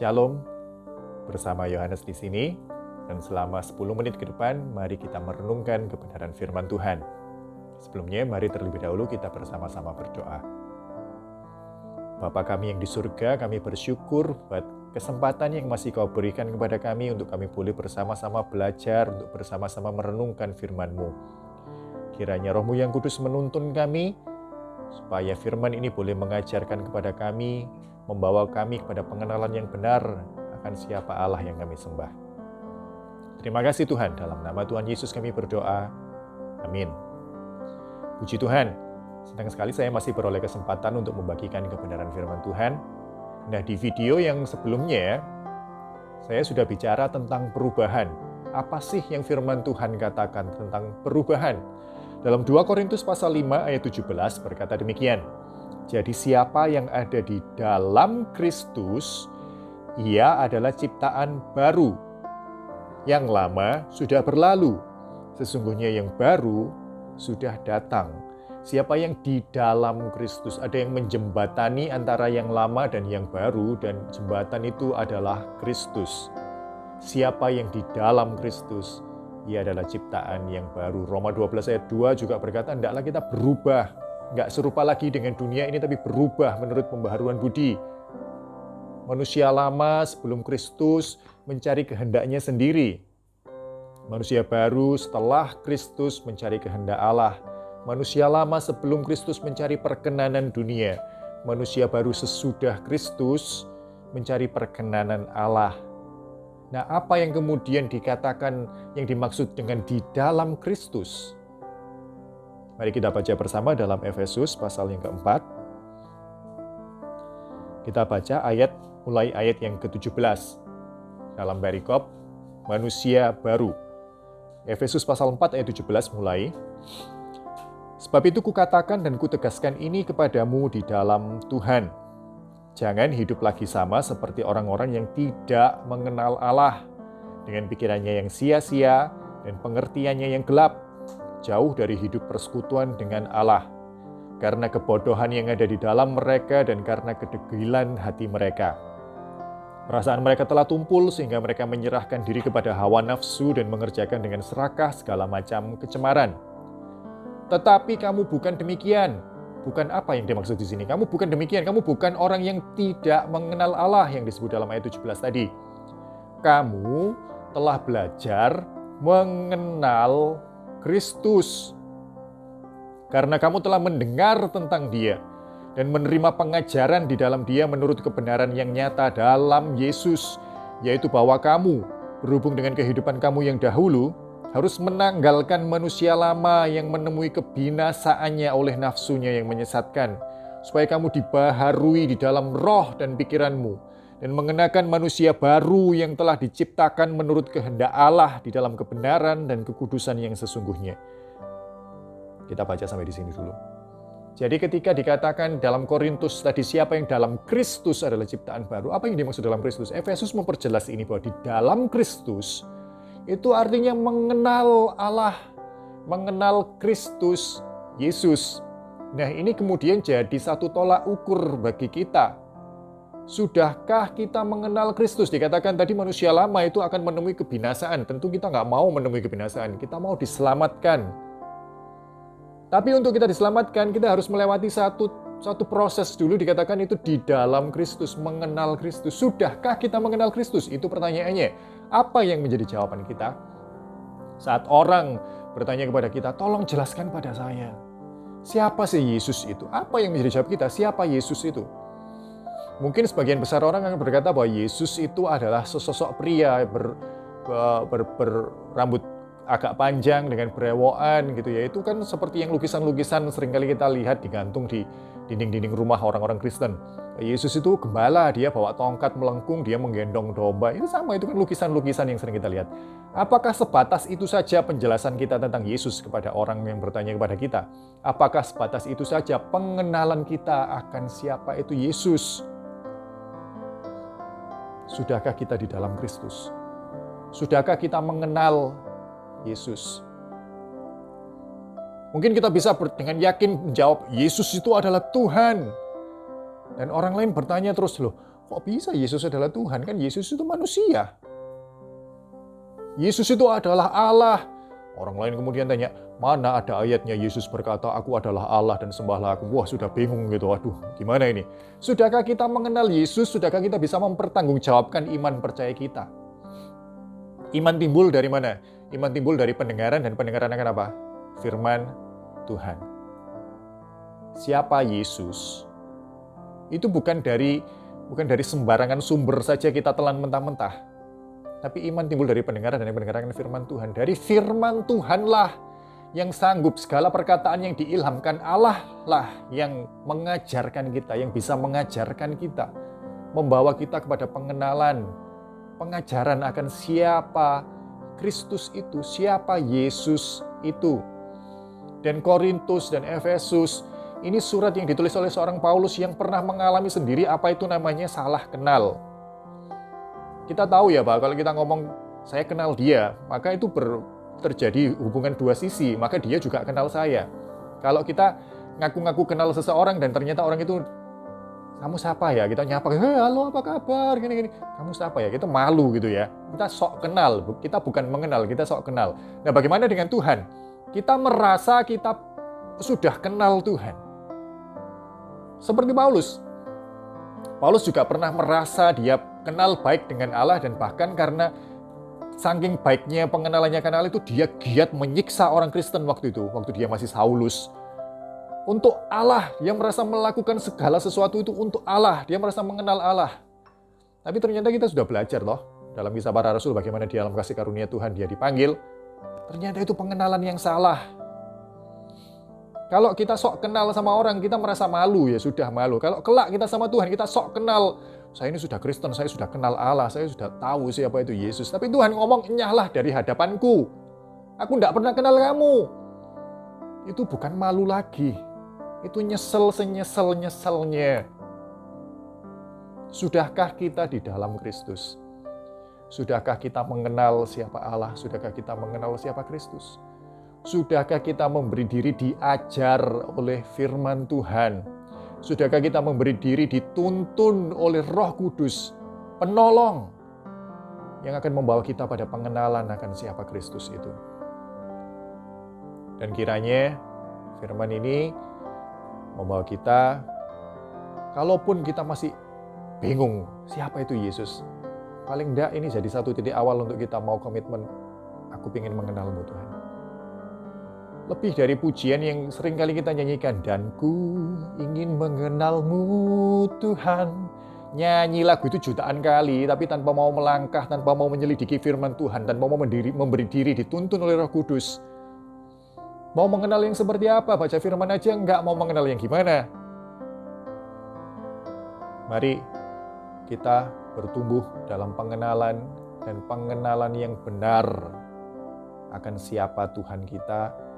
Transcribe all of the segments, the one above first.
Shalom, bersama Yohanes di sini, dan selama 10 menit ke depan, mari kita merenungkan kebenaran firman Tuhan. Sebelumnya, mari terlebih dahulu kita bersama-sama berdoa. Bapa kami yang di surga, kami bersyukur buat kesempatan yang masih Kau berikan kepada kami untuk kami boleh bersama-sama belajar, untuk bersama-sama merenungkan firman-Mu. Kiranya Roh-Mu yang kudus menuntun kami, supaya firman ini boleh mengajarkan kepada kami, membawa kami kepada pengenalan yang benar akan siapa Allah yang kami sembah. Terima kasih Tuhan, dalam nama Tuhan Yesus kami berdoa. Amin. Puji Tuhan, senang sekali saya masih beroleh kesempatan untuk membagikan kebenaran firman Tuhan. Nah, di video yang sebelumnya, saya sudah bicara tentang perubahan. Apa sih yang firman Tuhan katakan tentang perubahan? Dalam 2 Korintus pasal 5 ayat 17 berkata demikian. Jadi siapa yang ada di dalam Kristus, ia adalah ciptaan baru. Yang lama sudah berlalu, sesungguhnya yang baru sudah datang. Siapa yang di dalam Kristus, ada yang menjembatani antara yang lama dan yang baru, dan jembatan itu adalah Kristus. Siapa yang di dalam Kristus, ia adalah ciptaan yang baru. Roma 12 ayat 2 juga berkata, hendaklah kita berubah. Nggak serupa lagi dengan dunia ini, tapi berubah menurut pembaharuan budi. Manusia lama sebelum Kristus mencari kehendaknya sendiri. Manusia baru setelah Kristus mencari kehendak Allah. Manusia lama sebelum Kristus mencari perkenanan dunia. Manusia baru sesudah Kristus mencari perkenanan Allah. Nah, apa yang kemudian dikatakan yang dimaksud dengan di dalam Kristus? Mari kita baca bersama dalam Efesus pasal yang keempat. Kita baca mulai ayat yang ke-17. Dalam perikop, manusia baru. Efesus pasal 4 ayat 17 mulai. Sebab itu kukatakan dan kutegaskan ini kepadamu di dalam Tuhan. Jangan hidup lagi sama seperti orang-orang yang tidak mengenal Allah, dengan pikirannya yang sia-sia dan pengertiannya yang gelap, jauh dari hidup persekutuan dengan Allah, karena kebodohan yang ada di dalam mereka dan karena kedegilan hati mereka. Perasaan mereka telah tumpul sehingga mereka menyerahkan diri kepada hawa nafsu dan mengerjakan dengan serakah segala macam kecemaran. Tetapi kamu bukan demikian. Bukan apa yang dimaksud di sini. Kamu bukan demikian. Kamu bukan orang yang tidak mengenal Allah yang disebut dalam ayat 17 tadi. Kamu telah belajar mengenal Kristus. Karena kamu telah mendengar tentang Dia dan menerima pengajaran di dalam Dia menurut kebenaran yang nyata dalam Yesus, yaitu bahwa kamu, berhubung dengan kehidupan kamu yang dahulu, harus menanggalkan manusia lama yang menemui kebinasaannya oleh nafsunya yang menyesatkan, supaya kamu dibaharui di dalam roh dan pikiranmu, dan mengenakan manusia baru yang telah diciptakan menurut kehendak Allah di dalam kebenaran dan kekudusan yang sesungguhnya. Kita baca sampai di sini dulu. Jadi ketika dikatakan dalam Korintus tadi siapa yang dalam Kristus adalah ciptaan baru, apa yang dimaksud dalam Kristus? Efesus memperjelas ini bahwa di dalam Kristus itu artinya mengenal Allah, mengenal Kristus Yesus. Nah, ini kemudian jadi satu tolak ukur bagi kita. Sudahkah kita mengenal Kristus? Dikatakan tadi manusia lama itu akan menemui kebinasaan. Tentu kita nggak mau menemui kebinasaan. Kita mau diselamatkan. Tapi untuk kita diselamatkan, kita harus melewati satu proses dulu. Dikatakan itu di dalam Kristus, mengenal Kristus. Sudahkah kita mengenal Kristus? Itu pertanyaannya. Apa yang menjadi jawaban kita? Saat orang bertanya kepada kita, tolong jelaskan pada saya. Siapa sih Yesus itu? Apa yang menjadi jawab kita? Siapa Yesus itu? Mungkin sebagian besar orang akan berkata bahwa Yesus itu adalah sesosok pria berambut agak panjang dengan berewokan gitu ya. Itu kan seperti yang lukisan-lukisan seringkali kita lihat digantung di dinding-dinding rumah orang-orang Kristen. Yesus itu gembala, dia bawa tongkat melengkung, dia menggendong domba. Itu sama, itu kan lukisan-lukisan yang sering kita lihat. Apakah sebatas itu saja penjelasan kita tentang Yesus kepada orang yang bertanya kepada kita? Apakah sebatas itu saja pengenalan kita akan siapa itu Yesus? Sudahkah kita di dalam Kristus? Sudahkah kita mengenal Yesus? Mungkin kita bisa dengan yakin menjawab, Yesus itu adalah Tuhan. Dan orang lain bertanya terus, loh, kok bisa Yesus adalah Tuhan? Kan Yesus itu manusia. Yesus itu adalah Allah. Orang lain kemudian tanya, mana ada ayatnya Yesus berkata, aku adalah Allah dan sembahlah aku. Wah, sudah bingung gitu. Waduh, gimana ini? Sudahkah kita mengenal Yesus? Sudahkah kita bisa mempertanggungjawabkan iman percaya kita? Iman timbul dari mana? Iman timbul dari pendengaran, dan pendengaran akan apa? Firman Tuhan. Siapa Yesus? Itu bukan dari sembarangan sumber saja kita telan mentah-mentah. Tapi iman timbul dari pendengaran, dan pendengaran firman Tuhan. Dari firman Tuhanlah yang sanggup, segala perkataan yang diilhamkan Allah lah yang mengajarkan kita, yang bisa mengajarkan kita, membawa kita kepada pengenalan, pengajaran akan siapa Kristus itu, siapa Yesus itu. Dan Korintus dan Efesus, ini surat yang ditulis oleh seorang Paulus yang pernah mengalami sendiri apa itu namanya salah kenal. Kita tahu ya Pak, kalau kita ngomong saya kenal dia, maka itu terjadi hubungan dua sisi, maka dia juga kenal saya. Kalau kita ngaku-ngaku kenal seseorang dan ternyata orang itu, kamu siapa ya? Kita nyapa, halo apa kabar? Gini-gini. Kamu siapa ya? Kita malu gitu ya. Kita sok kenal, kita bukan mengenal, kita sok kenal. Nah bagaimana dengan Tuhan? Kita merasa kita sudah kenal Tuhan. Seperti Paulus. Paulus juga pernah merasa dia kenal baik dengan Allah, dan bahkan karena saking baiknya pengenalannya kenal itu, dia giat menyiksa orang Kristen waktu itu, waktu dia masih Saulus. Untuk Allah, dia merasa melakukan segala sesuatu itu untuk Allah, dia merasa mengenal Allah. Tapi ternyata kita sudah belajar loh, dalam Kisah Para Rasul bagaimana di dalam kasih karunia Tuhan dia dipanggil. Ternyata itu pengenalan yang salah. Kalau kita sok kenal sama orang, kita merasa malu, ya sudah malu. Kalau kelak kita sama Tuhan, kita sok kenal, saya ini sudah Kristen, saya sudah kenal Allah, saya sudah tahu siapa itu Yesus. Tapi Tuhan ngomong, enyahlah dari hadapanku. Aku tidak pernah kenal kamu. Itu bukan malu lagi. Itu nyesel senyesel-nyeselnya. Sudahkah kita di dalam Kristus? Sudahkah kita mengenal siapa Allah? Sudahkah kita mengenal siapa Kristus? Sudahkah kita memberi diri diajar oleh firman Tuhan? Sudahkah kita memberi diri dituntun oleh Roh Kudus, penolong yang akan membawa kita pada pengenalan akan siapa Kristus itu? Dan kiranya firman ini membawa kita, kalaupun kita masih bingung siapa itu Yesus, paling enggak ini jadi satu titik awal untuk kita mau komitmen, aku ingin mengenalmu Tuhan. Lebih dari pujian yang sering kali kita nyanyikan, dan ku ingin mengenalmu Tuhan. Nyanyi lagu itu jutaan kali, tapi tanpa mau melangkah, tanpa mau menyelidiki firman Tuhan, tanpa mau memberi diri dituntun oleh Roh Kudus. Mau mengenal yang seperti apa? Baca firman aja enggak, mau mengenal yang gimana? Mari kita bertumbuh dalam pengenalan, dan pengenalan yang benar akan siapa Tuhan kita,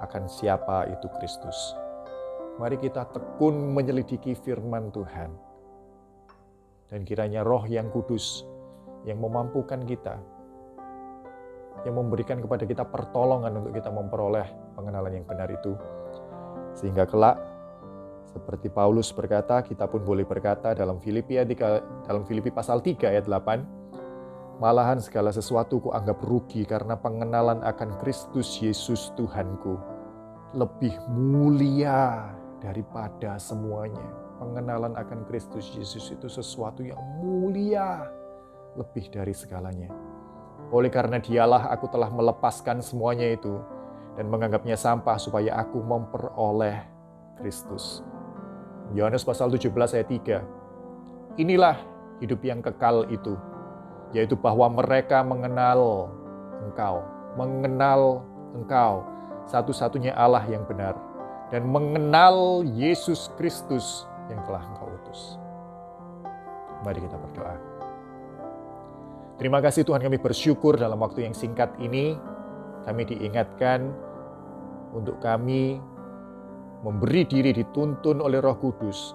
akan siapa itu Kristus. Mari kita tekun menyelidiki firman Tuhan. Dan kiranya Roh yang Kudus yang memampukan kita, yang memberikan kepada kita pertolongan untuk kita memperoleh pengenalan yang benar itu. Sehingga kelak, seperti Paulus berkata, kita pun boleh berkata dalam Filipi pasal 3 ayat 8, malahan segala sesuatu kuanggap rugi karena pengenalan akan Kristus Yesus Tuhanku lebih mulia daripada semuanya. Pengenalan akan Kristus Yesus itu sesuatu yang mulia, lebih dari segalanya. Oleh karena dialah aku telah melepaskan semuanya itu dan menganggapnya sampah supaya aku memperoleh Kristus. Yohanes pasal 17 ayat 3. Inilah hidup yang kekal itu, yaitu bahwa mereka mengenal Engkau, satu-satunya Allah yang benar, dan mengenal Yesus Kristus yang telah Engkau utus. Mari kita berdoa. Terima kasih Tuhan, kami bersyukur dalam waktu yang singkat ini, kami diingatkan untuk kami memberi diri dituntun oleh Roh Kudus,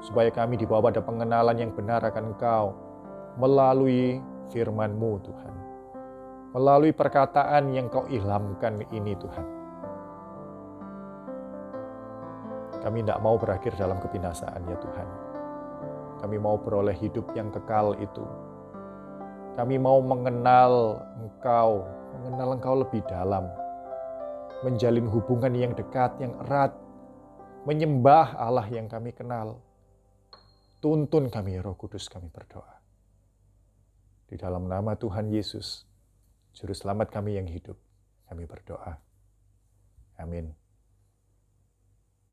supaya kami dibawa pada pengenalan yang benar akan Engkau melalui firman-Mu Tuhan. Melalui perkataan yang Kau ilhamkan ini Tuhan. Kami tidak mau berakhir dalam kebinasaan ya Tuhan. Kami mau beroleh hidup yang kekal itu. Kami mau mengenal Engkau lebih dalam, menjalin hubungan yang dekat, yang erat, menyembah Allah yang kami kenal. Tuntun kami, Roh Kudus, kami berdoa. Di dalam nama Tuhan Yesus, Juru Selamat kami yang hidup, kami berdoa. Amin.